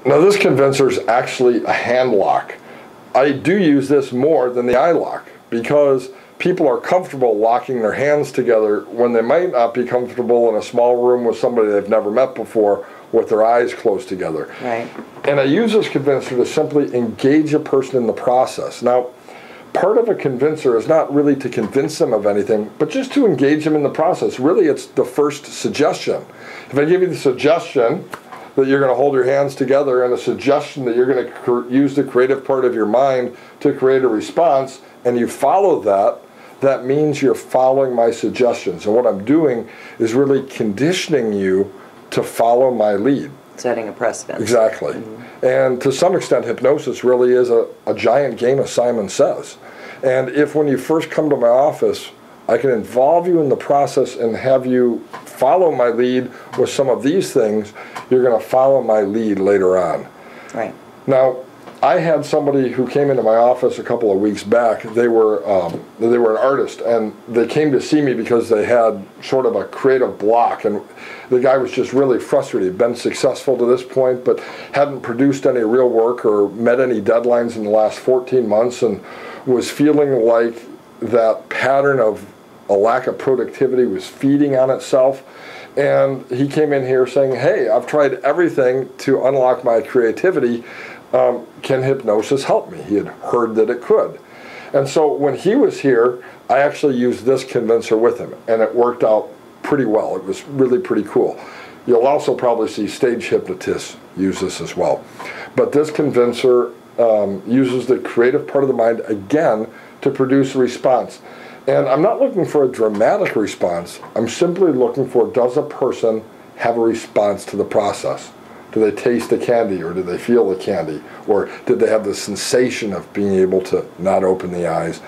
Now this convincer is actually a hand lock. I do use this more than the eye lock because people are comfortable locking their hands together when they might not be comfortable in a small room with somebody they've never met before with their eyes closed together. Right. And I use this convincer to simply engage a person in the process. Now, part of a convincer is not really to convince them of anything, but just to engage them in the process. Really, it's the first suggestion. If I give you the suggestion that you're going to hold your hands together and a suggestion that you're going to use the creative part of your mind to create a response, and you follow that, that means you're following my suggestions. And what I'm doing is really conditioning you to follow my lead. Setting a precedent. Exactly. Mm-hmm. And to some extent, hypnosis really is a giant game of Simon Says. And if when you first come to my office, I can involve you in the process and have you follow my lead with some of these things, you're going to follow my lead later on. Right. Now, I had somebody who came into my office a couple of weeks back. They were an artist, and they came to see me because they had sort of a creative block, and the guy was just really frustrated. He'd been successful to this point, but hadn't produced any real work or met any deadlines in the last 14 months, and was feeling like that pattern of a lack of productivity was feeding on itself. And he came in here saying, hey, I've tried everything to unlock my creativity. Can hypnosis help me? He had heard that it could. And so when he was here, I actually used this convincer with him, and it worked out pretty well. It was really pretty cool. You'll also probably see stage hypnotists use this as well. But this convincer uses the creative part of the mind, again, to produce a response. And I'm not looking for a dramatic response. I'm simply looking for, does a person have a response to the process? Do they taste the candy, or do they feel the candy? Or did they have the sensation of being able to not open the eyes?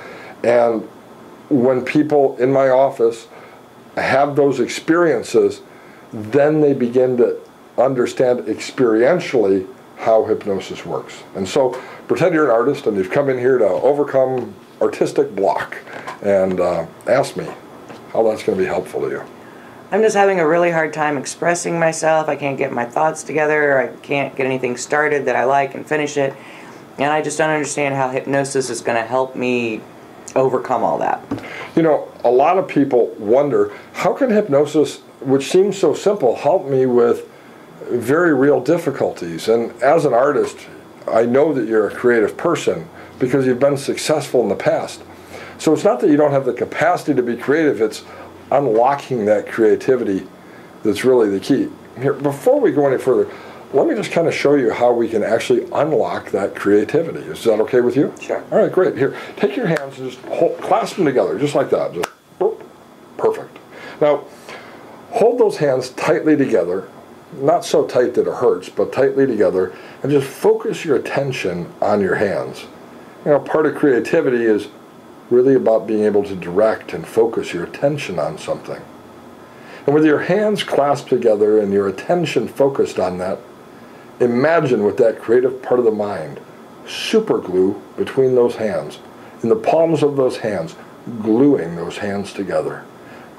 And when people in my office have those experiences, then they begin to understand experientially how hypnosis works. And so pretend you're an artist and you've come in here to overcome artistic block, and ask me how that's going to be helpful to you. I'm just having a really hard time expressing myself. I can't get my thoughts together. I can't get anything started that I like and finish it. And I just don't understand how hypnosis is going to help me overcome all that. You know, a lot of people wonder, how can hypnosis, which seems so simple, help me with very real difficulties? And as an artist, I know that you're a creative person because you've been successful in the past. So it's not that you don't have the capacity to be creative, it's unlocking that creativity that's really the key. Here, before we go any further, let me just kind of show you how we can actually unlock that creativity. Is that okay with you? Sure. All right, great. Here, take your hands and just clasp them together, just like that. Just, perfect. Now, hold those hands tightly together, not so tight that it hurts, but tightly together, and just focus your attention on your hands. You know, part of creativity is really about being able to direct and focus your attention on something. And with your hands clasped together and your attention focused on that, imagine with that creative part of the mind, super glue between those hands, in the palms of those hands, gluing those hands together.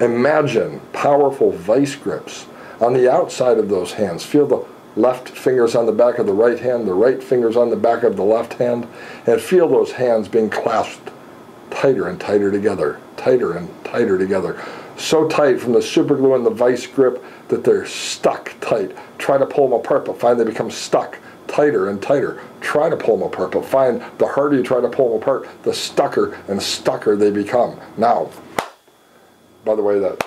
Imagine powerful vice grips on the outside of those hands. Feel the left fingers on the back of the right hand, the right fingers on the back of the left hand, and feel those hands being clasped tighter and tighter together, tighter and tighter together. So tight from the super glue and the vice grip that they're stuck tight. Try to pull them apart, but find they become stuck tighter and tighter. Try to pull them apart, but find the harder you try to pull them apart, the stucker and stucker they become. Now, by the way, that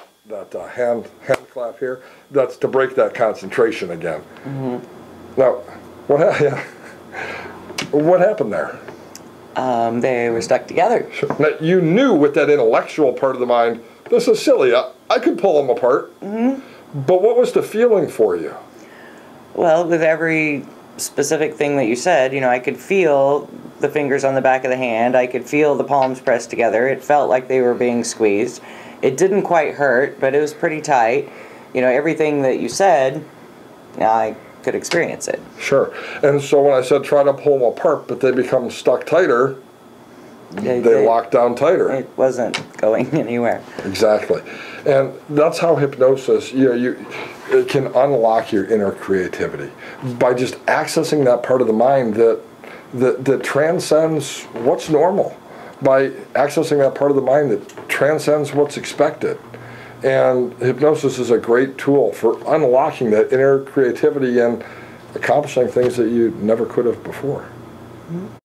hand clap here, that's to break that concentration again. Mm-hmm. Now, what happened there? They were stuck together. Sure. Now, you knew with that intellectual part of the mind, this is silly, I could pull them apart. Mm-hmm. But what was the feeling for you? Well, with every specific thing that you said, you know, I could feel the fingers on the back of the hand. I could feel the palms pressed together. It felt like they were being squeezed. It didn't quite hurt, but it was pretty tight. You know, everything that you said, I could experience it. Sure. And so when I said try to pull them apart, but they become stuck tighter, they locked down tighter. It wasn't going anywhere. Exactly. And that's how hypnosis, it can unlock your inner creativity by just accessing that part of the mind that transcends what's normal, by accessing that part of the mind that transcends what's expected. And hypnosis is a great tool for unlocking that inner creativity and accomplishing things that you never could have before.